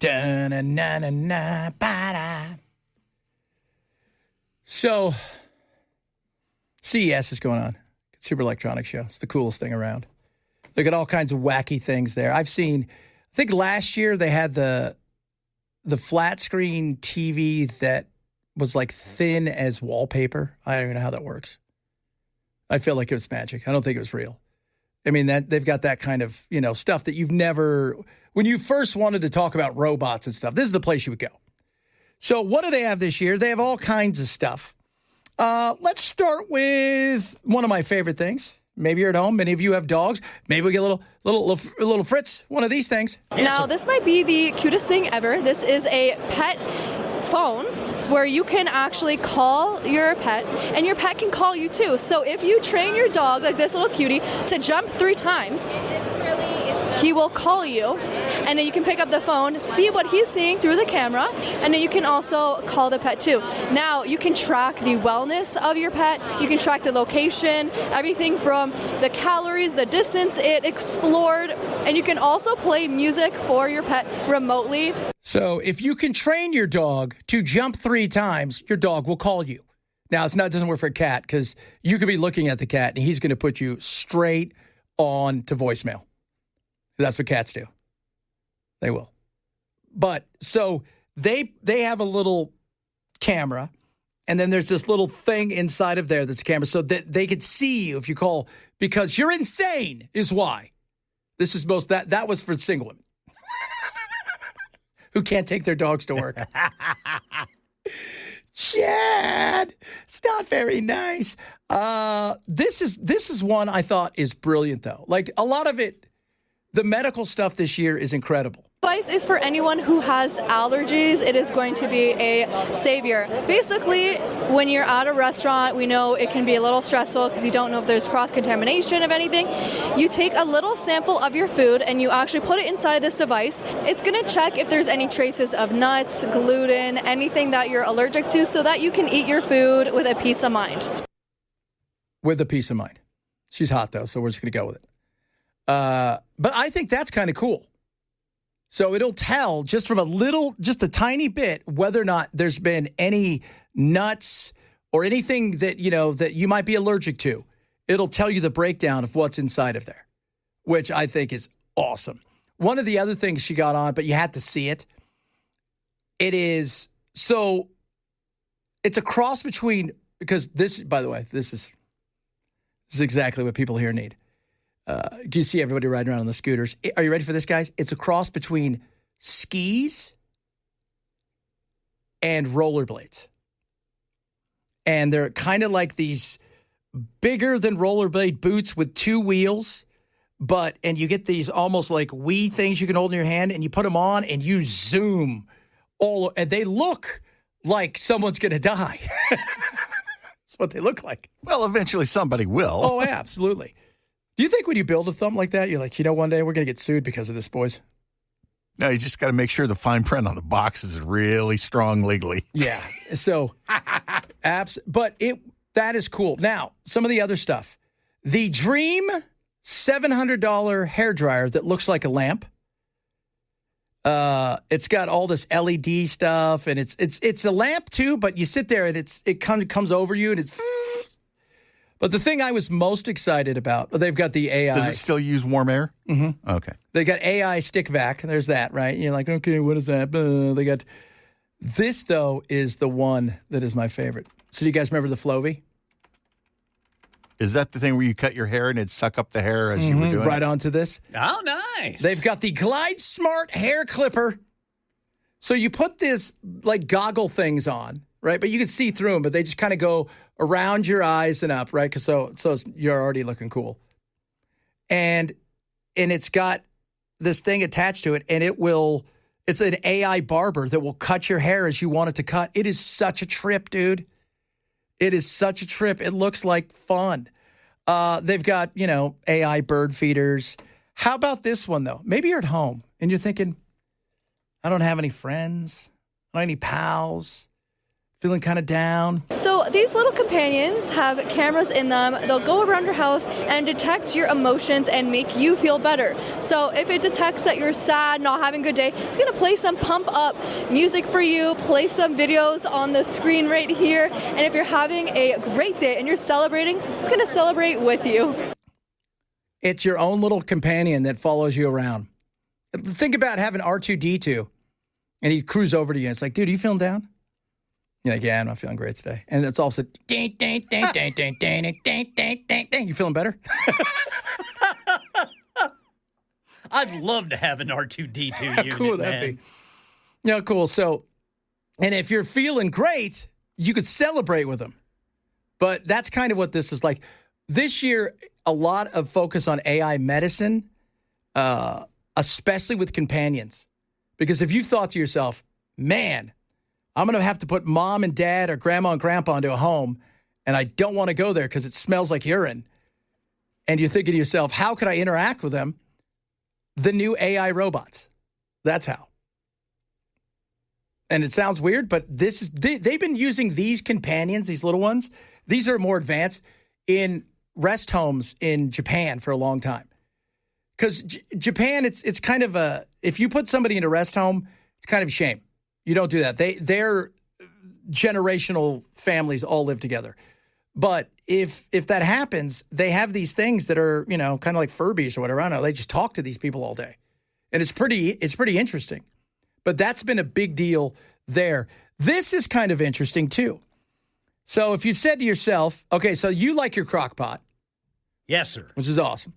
Da-na-na-na-na, ba-da. So, CES is going on. Consumer Electronics Show. It's the coolest thing around. They got all kinds of wacky things there. I think last year they had the flat screen TV that was like thin as wallpaper. I don't even know how that works. I feel like it was magic. I don't think it was real. I mean, that they've got that kind of, stuff that you've never, when you first wanted to talk about robots and stuff, this is the place you would go. So what do they have this year? They have all kinds of stuff. Let's start with one of my favorite things. Maybe you're at home. Many of you have dogs. Maybe we get a little Fritz, one of these things. Now, this might be the cutest thing ever. This is a pet phone where you can actually call your pet, and your pet can call you too. So if you train your dog, like this little cutie, to jump 3 times, he will call you, and then you can pick up the phone, see what he's seeing through the camera, and then you can also call the pet too. Now, you can track the wellness of your pet, you can track the location, everything from the calories, the distance it explored, and you can also play music for your pet remotely. So if you can train your dog to jump 3 times, your dog will call you. Now, it doesn't work for a cat because you could be looking at the cat and he's going to put you straight on to voicemail. That's what cats do. They will. But so they have a little camera, and then there's this little thing inside of there that's a camera so that they could see you if you call, because you're insane is why. This is that was for single women who can't take their dogs to work. Chad, it's not very nice. This is one I thought is brilliant, though. Like, a lot of it, the medical stuff this year is incredible. Advice is for anyone who has allergies. It is going to be a savior. Basically, when you're at a restaurant, we know it can be a little stressful because you don't know if there's cross-contamination of anything. You take a little sample of your food and you actually put it inside this device. It's going to check if there's any traces of nuts, gluten, anything that you're allergic to, so that you can eat your food with a peace of mind. With a peace of mind. She's hot, though, so we're just going to go with it. But I think that's kind of cool. So it'll tell just from just a tiny bit, whether or not there's been any nuts or anything that, that you might be allergic to. It'll tell you the breakdown of what's inside of there, which I think is awesome. One of the other things she got on, but you had to see it. It's a cross between, because this, by the way, this is exactly what people here need. You see everybody riding around on the scooters. Are you ready for this, guys? It's a cross between skis and rollerblades. And they're kind of like these bigger than rollerblade boots with 2 wheels, and you get these almost like Wii things you can hold in your hand, and you put them on and you zoom and they look like someone's going to die. That's what they look like. Well, eventually somebody will. Oh, absolutely. Do you think when you build a thumb like that, you're like, one day we're going to get sued because of this, boys? No, you just got to make sure the fine print on the box is really strong legally. Yeah. So, but that is cool. Now, some of the other stuff. The Dream $700 hairdryer that looks like a lamp. It's got all this LED stuff, and it's a lamp too, but you sit there and it comes over you, and it's. But the thing I was most excited about, they've got the AI. Does it still use warm air? Mm-hmm. Okay. They got AI stick vac. There's that, right? You're like, okay, what is that? They got this, though, is the one that is my favorite. So do you guys remember the Flovey? Is that the thing where you cut your hair and it'd suck up the hair as you were doing right onto this? Oh, nice. They've got the Glide Smart hair clipper. So you put this like goggle things on, right? But you can see through them, but they just kind of go around your eyes and up, right? So you're already looking cool. And it's got this thing attached to it, and it's an AI barber that will cut your hair as you want it to cut. It is such a trip, dude. It is such a trip. It looks like fun. They've got, AI bird feeders. How about this one, though? Maybe you're at home and you're thinking, I don't have any friends. I don't have any pals. feeling kind of down. So these little companions have cameras in them. They'll go around your house and detect your emotions and make you feel better. So if it detects that you're sad, not having a good day, it's going to play some pump up music for you, play some videos on the screen right here. And if you're having a great day and you're celebrating, it's going to celebrate with you. It's your own little companion that follows you around. Think about having R2-D2 and he'd cruise over to you and it's like, dude, are you feeling down? You're like, yeah, I'm not feeling great today. And it's also, ding, ding, ding, ding, ding, ding, ding, ding, ding, ding, ding. You feeling better? I'd love to have an R2-D2 unit, cool would that be? Yeah, cool. So, and if you're feeling great, you could celebrate with them. But that's kind of what this is like. This year, a lot of focus on AI medicine, especially with companions. Because if you thought to yourself, man, I'm going to have to put mom and dad or grandma and grandpa into a home, and I don't want to go there because it smells like urine. And you're thinking to yourself, how could I interact with them? The new AI robots. That's how. And it sounds weird, but they've been using these companions, these little ones. These are more advanced in rest homes in Japan for a long time. Because Japan, it's kind of if you put somebody in a rest home, it's kind of a shame. You don't do that. Their generational families all live together. But if that happens, they have these things that are, kind of like Furbies or whatever. I don't know. They just talk to these people all day. And it's pretty interesting. But that's been a big deal there. This is kind of interesting too. So if you've said to yourself, okay, so you like your crock pot. Yes, sir. Which is awesome.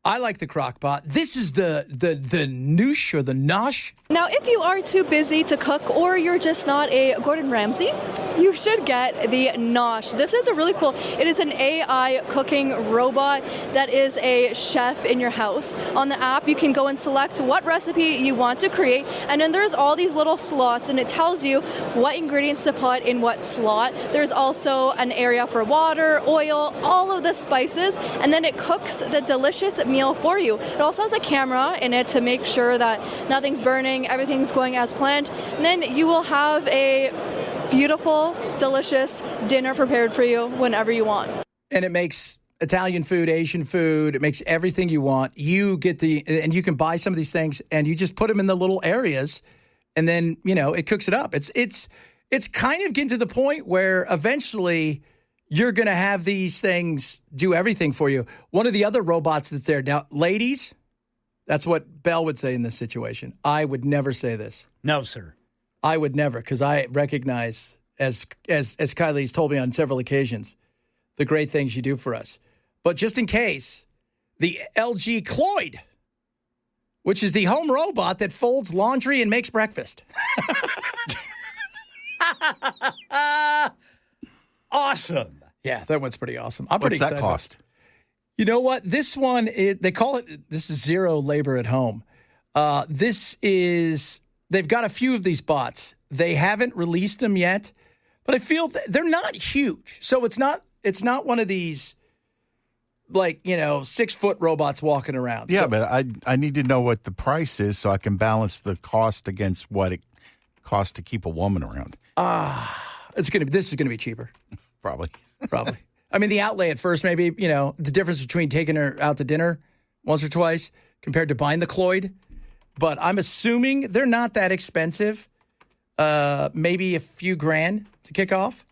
I like the crock pot. This is the noosh or the nosh. Now, if you are too busy to cook or you're just not a Gordon Ramsay, you should get the Nosh. This is a really cool, it is an AI cooking robot that is a chef in your house. On the app, you can go and select what recipe you want to create, and then there's all these little slots, and it tells you what ingredients to put in what slot. There's also an area for water, oil, all of the spices, and then it cooks the delicious meal for you. It also has a camera in it to make sure that nothing's burning, everything's going as planned, and then you will have a beautiful, delicious dinner prepared for you whenever you want. And it makes Italian food, Asian food, it makes everything you want. You get and you can buy some of these things and you just put them in the little areas and then, it cooks it up. It's kind of getting to the point where eventually you're going to have these things do everything for you. One of the other robots that's there now, ladies, that's what Belle would say in this situation. I would never say this. No, sir. I would never, because I recognize, as Kylie's told me on several occasions, the great things you do for us. But just in case, the LG Cloyd, which is the home robot that folds laundry and makes breakfast. Awesome. Yeah, that one's pretty awesome. I'm pretty excited. What's that cost? You know what? This one, they call it, this is zero labor at home. They've got a few of these bots. They haven't released them yet, but I feel they're not huge. So it's not one of these, 6-foot robots walking around. Yeah, so, but I need to know what the price is so I can balance the cost against what it costs to keep a woman around. this is gonna be cheaper. Probably. I mean, the outlay at first, maybe, the difference between taking her out to dinner once or twice compared to buying the Cloyd. But I'm assuming they're not that expensive. Maybe a few grand to kick off.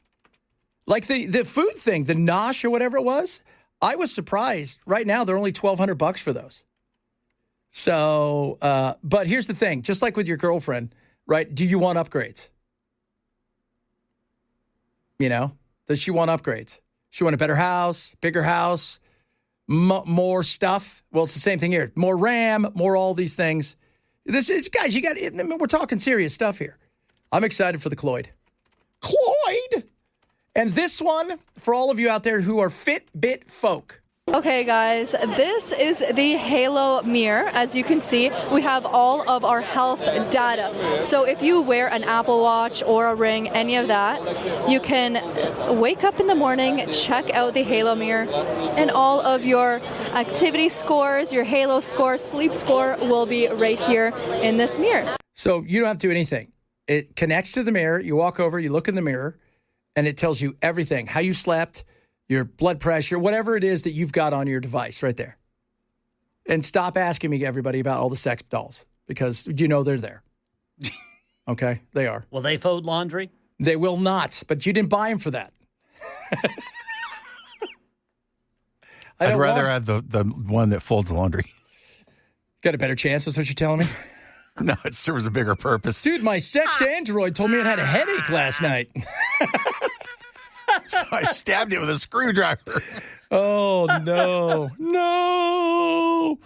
Like the food thing, the Nosh or whatever it was. I was surprised. Right now, they're only $1,200 for those. So, but here's the thing. Just like with your girlfriend, right? Do you want upgrades? Does she want upgrades? She want a better house, bigger house, more stuff? Well, it's the same thing here. More RAM, more all these things. Guys, we're talking serious stuff here. I'm excited for the Cloyd. And this one, for all of you out there who are Fitbit folk. Okay, guys, this is the Halo mirror. As you can see, we have all of our health data. So if you wear an Apple Watch or a ring, any of that, you can wake up in the morning, check out the Halo mirror, and all of your activity scores, your Halo score, sleep score will be right here in this mirror. So you don't have to do anything. It connects to the mirror. You walk over, you look in the mirror, and it tells you everything, how you slept, your blood pressure, whatever it is that you've got on your device right there. And stop asking me, everybody, about all the sex dolls because you know they're there. Okay? They are. Will they fold laundry? They will not, but you didn't buy them for that. I'd rather have the one that folds laundry. Got a better chance, that's what you're telling me? No, it serves a bigger purpose. Dude, my sex android told me it had a headache last night. So I stabbed it with a screwdriver. Oh, no. No.